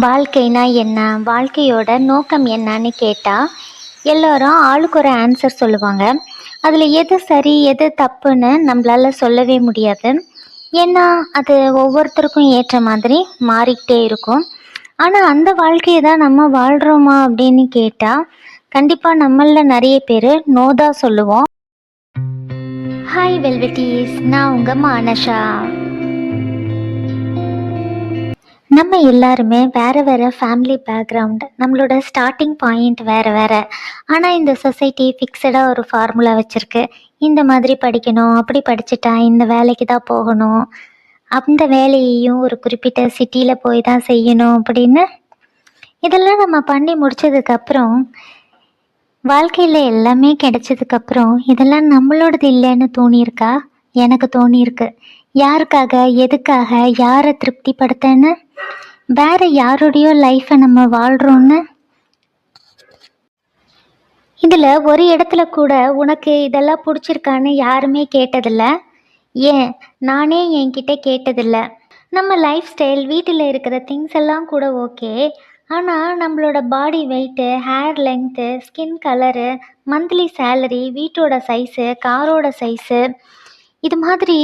வாழ்க்கைனா என்ன? வாழ்க்கையோட நோக்கம் என்னன்னு கேட்டால் எல்லோரும் ஆளுக்கு ஒரு ஆன்சர் சொல்லுவாங்க. அதில் எது சரி எது தப்புன்னு நம்மளால சொல்லவே முடியாது. ஏன்னா அது ஒவ்வொருத்தருக்கும் ஏற்ற மாதிரி மாறிக்கிட்டே இருக்கும். ஆனால் அந்த வாழ்க்கையை தான் நம்ம வாழ்கிறோமா அப்படின்னு கேட்டால் கண்டிப்பாக நம்மளில் நிறைய பேர் நோ தான் சொல்லுவோம். ஹாய் வெல்வெட்டீஸ், நான் உங்கள் மானஷா. நம்ம எல்லாருமே வேறு வேறு ஃபேமிலி பேக்ரவுண்ட், நம்மளோட ஸ்டார்டிங் பாயிண்ட் வேறு வேறு. ஆனால் இந்த சொசைட்டி ஃபிக்ஸடாக ஒரு ஃபார்முலா வச்சுருக்கு. இந்த மாதிரி படிக்கணும், அப்படி படிச்சுட்டா இந்த வேலைக்கு தான் போகணும், அந்த வேலையையும் ஒரு குறிப்பிட்ட சிட்டியில் போய் தான் செய்யணும் அப்படின்னு. இதெல்லாம் நம்ம பண்ணி முடித்ததுக்கப்புறம், வாழ்க்கையில் எல்லாமே கிடைச்சதுக்கப்புறம் இதெல்லாம் நம்மளோடது இல்லைன்னு தோணியிருக்கா? எனக்கு தோணியிருக்கு. யாருக்காக, எதுக்காக, யாரை திருப்திப்படுத்தன்னு, வேற யாருடையோ லைஃப்பை நம்ம வாழ்கிறோன்னு. இதில் ஒரு இடத்துல கூட உனக்கு இதெல்லாம் பிடிச்சிருக்கான்னு யாருமே கேட்டதில்ல. ஏன், நானே என்கிட்ட கேட்டதில்ல. நம்ம லைஃப் ஸ்டைல், வீட்டில் இருக்கிற திங்ஸ் எல்லாம் கூட ஓகே. ஆனால் நம்மளோட பாடி weight, hair length, skin colour, monthly salary, வீட்டோட சைஸு, காரோட சைஸு, இது மாதிரி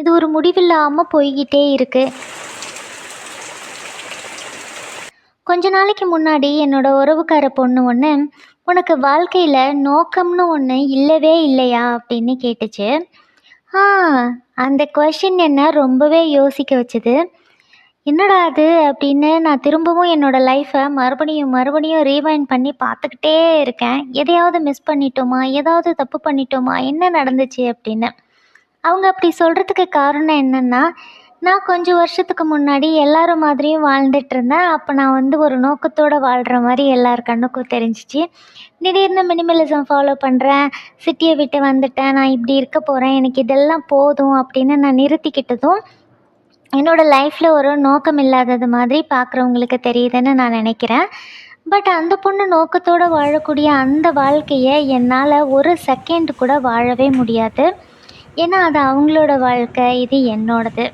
இது ஒரு முடிவில்லாமல் போய்கிட்டே இருக்குது. கொஞ்ச நாளைக்கு முன்னாடி என்னோட உறவுக்கார பொண்ணு ஒன்று, உனக்கு வாழ்க்கையில் நோக்கம்னு ஒன்று இல்லவே இல்லையா அப்படின்னு கேட்டுச்சு. அந்த கொஷின் என்ன ரொம்பவே யோசிக்க வச்சுது. என்னடா அது அப்படின்னு நான் திரும்பவும் என்னோடய லைஃப்பை மறுபடியும் ரீவைண்ட் பண்ணி பார்த்துக்கிட்டே இருக்கேன். எதையாவது மிஸ் பண்ணிட்டோமா, ஏதாவது தப்பு பண்ணிட்டோமா, என்ன நடந்துச்சு அப்படின்னு. அவங்க அப்படி சொல்கிறதுக்கு காரணம் என்னென்னா, நான் கொஞ்சம் வருஷத்துக்கு முன்னாடி எல்லாரும் மாதிரியும் வாழ்ந்துட்டு இருந்தேன். அப்போ நான் ஒரு நோக்கத்தோடு வாழ்கிற மாதிரி எல்லார் கண்ணுக்கும் தெரிஞ்சிச்சு. திடீர்னு மினிமலிசம் ஃபாலோ பண்ணுறேன், சிட்டியை விட்டு வந்துட்டேன், நான் இப்படி இருக்க போகிறேன், எனக்கு இதெல்லாம் போதும் அப்படின்னு நான் நிறுத்திக்கிட்டதும் என்னோடய லைஃப்பில் ஒரு நோக்கம் இல்லாதது மாதிரி பார்க்குறவங்களுக்கு தெரியுதுன்னு நான் நினைக்கிறேன். பட் அந்த பொண்ணு நோக்கத்தோடு வாழக்கூடிய அந்த வாழ்க்கையை என்னால் ஒரு செகண்ட் கூட வாழவே முடியாது. ஏன்னா அது அவங்களோட வாழ்க்கை, இது என்னோடது.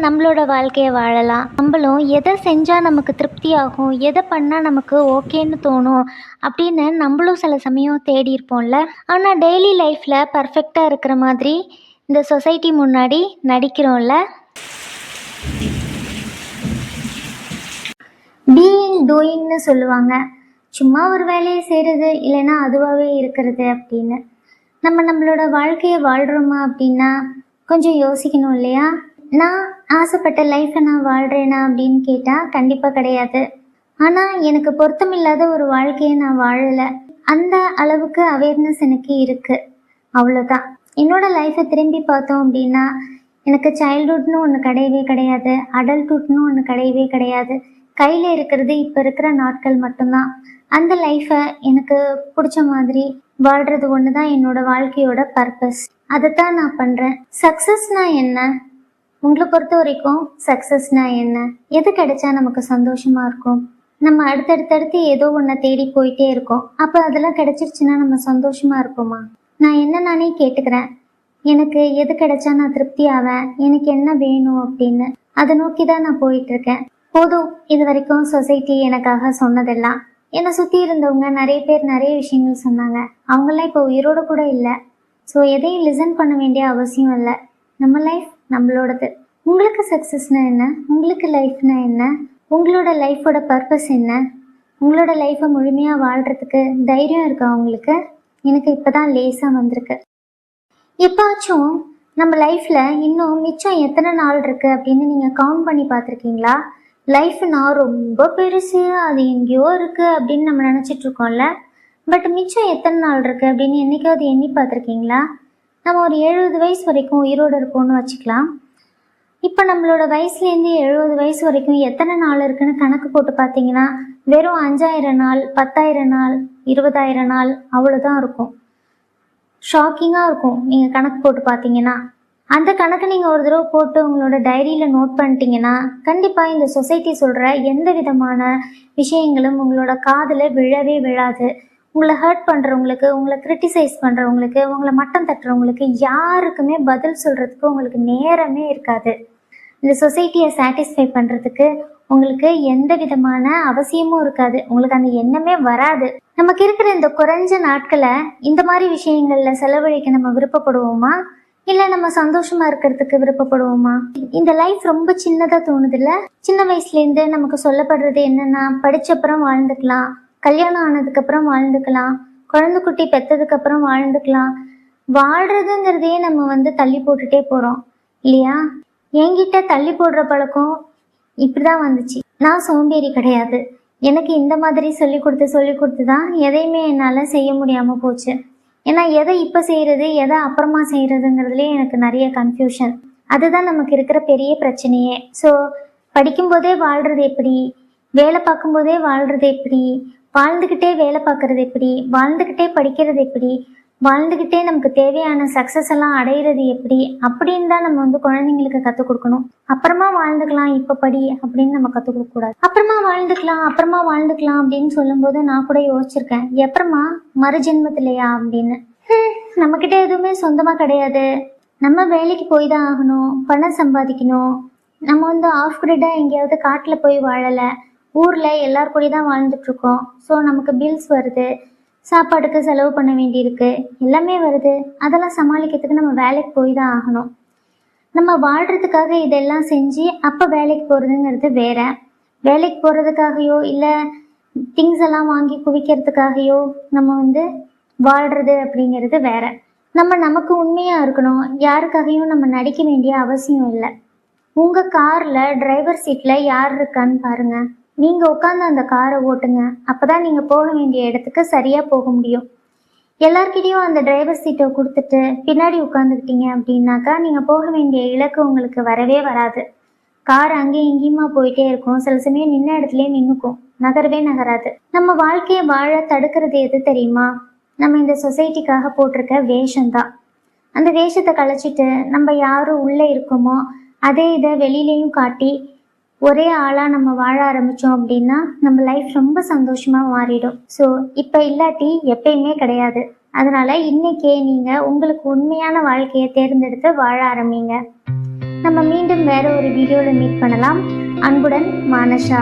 நம்மளோட வாழ்க்கையை வாழலாம். நம்மளும் எதை செஞ்சால் நமக்கு திருப்தி ஆகும், எதை பண்ணால் நமக்கு ஓகேன்னு தோணும் அப்படின்னு நம்மளும் சில சமயம் தேடி இருப்போம்ல. ஆனால் டெய்லி லைஃப்பில் பர்ஃபெக்டாக இருக்கிற மாதிரி இந்த சொசைட்டி முன்னாடி நடிக்கிறோம்ல. பீயிங் டூயிங்னு சொல்லுவாங்க. சும்மா ஒரு வேலையை செய்கிறது, இல்லைன்னா அதுவாகவே இருக்கிறது அப்படின்னு. நம்மளோட வாழ்க்கையை வாழ்கிறோமா அப்படின்னா கொஞ்சம் யோசிக்கணும் இல்லையா? நான் ஆசைப்பட்ட லைஃப்பை நான் வாழ்கிறேனா அப்படின்னு கேட்டால் கண்டிப்பாக கிடையாது. ஆனால் எனக்கு பொருத்தமில்லாத ஒரு வாழ்க்கையை நான் வாழலை. அந்த அளவுக்கு அவேர்னஸ் எனக்கு இருக்குது, அவ்வளோதான். என்னோடய லைஃப்பை திரும்பி பார்த்தோம் அப்படின்னா எனக்கு சைல்ட்ஹுட்னு ஒன்று கிடையவே கிடையாது, அடல்ட்ஹுட்னு ஒன்று கிடையவே கிடையாது. கையில் இருக்கிறது இப்போ இருக்கிற நாட்கள் மட்டும்தான். அந்த லைஃப்பை எனக்கு பிடிச்ச மாதிரி வாழ்கிறது ஒன்று தான் என்னோடய வாழ்க்கையோட பர்பஸ். அதைத்தான் நான் பண்ணுறேன். சக்ஸஸ்னால் என்ன? உங்களை பொறுத்த வரைக்கும் சக்ஸஸ்னா என்ன? எது கிடைச்சா நமக்கு சந்தோஷமாக இருக்கும்? நம்ம அடுத்தடுத்தடுத்து ஏதோ ஒன்றை தேடி போயிட்டே இருக்கோம். அப்போ அதெல்லாம் கிடைச்சிருச்சுன்னா நம்ம சந்தோஷமாக இருப்போமா? நான் என்ன நானே கேட்டுக்கிறேன். எனக்கு எது கிடைச்சா நான் திருப்தி ஆவேன், எனக்கு என்ன வேணும் அப்படின்னு அதை நோக்கி தான் நான் போயிட்டுருக்கேன். போதும், இது வரைக்கும் சொசைட்டி எனக்காக சொன்னதெல்லாம். என்னை சுற்றி இருந்தவங்க நிறைய பேர் நிறைய விஷயங்கள் சொன்னாங்க. அவங்களாம் இப்போ உயிரோடு கூட இல்லை. ஸோ எதையும் லிசன் பண்ண வேண்டிய அவசியம் இல்லை. நம்ம லைஃப் நம்மளோடது. உங்களுக்கு சக்ஸஸ்னா என்ன? உங்களுக்கு லைஃப்னா என்ன? உங்களோட லைஃபோட பர்பஸ் என்ன? உங்களோட லைஃப்பை முழுமையாக வாழ்கிறதுக்கு தைரியம் இருக்கா உங்களுக்கு? எனக்கு இப்போ தான் லேசாக வந்திருக்கு. எப்போச்சும் நம்ம லைஃப்பில் இன்னும் மிச்சம் எத்தனை நாள் இருக்குது அப்படின்னு நீங்கள் கவுண்ட் பண்ணி பார்த்துருக்கீங்களா? லைஃப்னா ரொம்ப பெருசு, அது எங்கேயோ இருக்குது அப்படின்னு நம்ம நினச்சிட்ருக்கோம்ல. பட் மிச்சம் எத்தனை நாள் இருக்குது அப்படின்னு என்றைக்காவது எண்ணி பார்த்துருக்கீங்களா? நம்ம ஒரு 70 வயசு வரைக்கும் உயிரோடு இருப்போம்னு வச்சுக்கலாம். இப்போ நம்மளோட வயசுலேருந்து 70 வயசு வரைக்கும் எத்தனை நாள் இருக்குன்னு கணக்கு போட்டு பார்த்தீங்கன்னா வெறும் 5000 நாள், 10,000 நாள், 20,000 நாள், அவ்வளோதான் இருக்கும். ஷாக்கிங்காக இருக்கும் நீங்கள் கணக்கு போட்டு பார்த்தீங்கன்னா. அந்த கணக்கு நீங்கள் ஒரு தடவை போட்டு உங்களோட டைரியில் நோட் பண்ணிட்டீங்கன்னா கண்டிப்பாக இந்த சொசைட்டி சொல்கிற எந்த விதமான விஷயங்களும் உங்களோட காதில் விழவே விழாது. உங்களை ஹர்ட் பண்ணுறவங்களுக்கு, உங்களை கிரிட்டிசைஸ் பண்ணுறவங்களுக்கு, உங்களை மட்டம் தட்டுறவங்களுக்கு யாருக்குமே பதில் சொல்கிறதுக்கு உங்களுக்கு நேரமே இருக்காது. இந்த சொசைட்டியை சாட்டிஸ்ஃபை பண்ணுறதுக்கு உங்களுக்கு எந்த விதமான அவசியமும் இருக்காது, உங்களுக்கு அந்த எண்ணமே வராது. நமக்கு இருக்கிற இந்த குறைஞ்ச நாட்களை இந்த மாதிரி விஷயங்கள்ல செலவழிக்க நம்ம விருப்பப்படுவோமா, இல்ல நம்ம சந்தோஷமா இருக்கிறதுக்கு விருப்பப்படுவோமா? இந்த லைஃப் ரொம்ப சின்னதா தோணுதுல்ல. சின்ன வயசுல இருந்து நமக்கு சொல்லப்படுறது என்னன்னா, படிச்சப்புறம் வாழ்ந்துக்கலாம், கல்யாணம் ஆனதுக்கு அப்புறம் வாழ்ந்துக்கலாம், குழந்தை குட்டி பெத்ததுக்கு அப்புறம் வாழ்ந்துக்கலாம். வாழ்றதுங்கிறதையே நம்ம தள்ளி போட்டுட்டே போறோம் இல்லையா? என்கிட்ட தள்ளி போடுற பழக்கம் இப்படிதான் வந்துச்சு. நான் சோம்பேறி கிடையாது. எனக்கு இந்த மாதிரி சொல்லி கொடுத்து தான் எதையுமே என்னால் செய்ய முடியாமல் போச்சு. ஏன்னா எதை இப்போ செய்கிறது எதை அப்புறமா செய்கிறதுங்கிறதுலேயே எனக்கு நிறைய கன்ஃபியூஷன். அதுதான் நமக்கு இருக்கிற பெரிய பிரச்சனையே. ஸோ படிக்கும்போதே வாழ்கிறது எப்படி, வேலை பார்க்கும்போதே வாழ்கிறது எப்படி, வாழ்ந்துக்கிட்டே வேலை பார்க்குறது எப்படி, வாழ்ந்துக்கிட்டே படிக்கிறது எப்படி, வாழ்ந்துக்கிட்டே நமக்கு தேவையான சக்ஸஸ் எல்லாம் அடையிறது எப்படி அப்படின்னு தான் நம்ம குழந்தைங்களுக்கு கற்றுக் கொடுக்கணும். அப்புறமா வாழ்ந்துக்கலாம் இப்போ படி அப்படின்னு நம்ம கற்றுக் கொடுக்கக்கூடாது. அப்புறமா வாழ்ந்துக்கலாம் அப்படின்னு சொல்லும்போது நான் கூட யோசிச்சிருக்கேன், எப்பறமா மறுஜென்மத்திலையா அப்படின்னு. நம்மக்கிட்ட எதுவுமே சொந்தமாக கிடையாது, நம்ம வேலைக்கு போய் தான் ஆகணும், பணம் சம்பாதிக்கணும். நம்ம ஆஃப் கிரிட்டாக எங்கேயாவது காட்டில் போய் வாழலை, ஊரில் எல்லார் கூட தான் வாழ்ந்துட்டுருக்கோம். ஸோ நமக்கு பில்ஸ் வருது, சாப்பாட்டுக்கு செலவு பண்ண வேண்டியிருக்கு, எல்லாமே வருது. அதெல்லாம் சமாளிக்கிறதுக்கு நம்ம வேலைக்கு போய் தான் ஆகணும். நம்ம வாழ்கிறதுக்காக இதெல்லாம் செஞ்சு அப்போ வேலைக்கு போகிறதுங்கிறது வேற. வேலைக்கு போகிறதுக்காகையோ இல்லை திங்ஸ் எல்லாம் வாங்கி குவிக்கிறதுக்காகையோ நம்ம வாழ்கிறது அப்படிங்கிறது வேற. நமக்கு உண்மையாக இருக்கணும், யாருக்காகையும் நம்ம நடிக்க வேண்டிய அவசியம் இல்லை. உங்கள் காரில் டிரைவர் சீட்டில் யார் இருக்கான்னு பாருங்கள், நீங்கள் உட்காந்து அந்த காரை ஓட்டுங்க. அப்போ தான் நீங்கள் போக வேண்டிய இடத்துக்கு சரியாக போக முடியும். எல்லார்கிட்டையும் அந்த டிரைவர் சீட்டை கொடுத்துட்டு பின்னாடி உட்காந்துக்கிட்டீங்க அப்படின்னாக்கா நீங்கள் போக வேண்டிய இலக்கு உங்களுக்கு வரவே வராது. கார் அங்கேயும் இங்கேயுமா போயிட்டே இருக்கும், சில சமயம் நின்ன இடத்துலயே நின்றுக்கும், நகரவே நகராது. நம்ம வாழ்க்கையை வாழ தடுக்கிறது எது தெரியுமா? நம்ம இந்த சொசைட்டிக்காக போட்டிருக்க வேஷம்தான். அந்த வேஷத்தை கலைச்சிட்டு நம்ம யாரும் உள்ளே இருக்கோமோ அதே இதை வெளியிலையும் காட்டி ஒரே ஆளாக நம்ம வாழ ஆரம்பித்தோம் அப்படின்னா நம்ம லைஃப் ரொம்ப சந்தோஷமாக மாறிடும். ஸோ இப்போ இல்லாட்டி எப்பயுமே கிடையாது. அதனால் இன்றைக்கே நீங்கள் உங்களுக்கு உண்மையான வாழ்க்கையை தேர்ந்தெடுத்து வாழ ஆரம்பிங்க. நம்ம மீண்டும் வேற ஒரு வீடியோவில் மீட் பண்ணலாம். அன்புடன் மானஷா.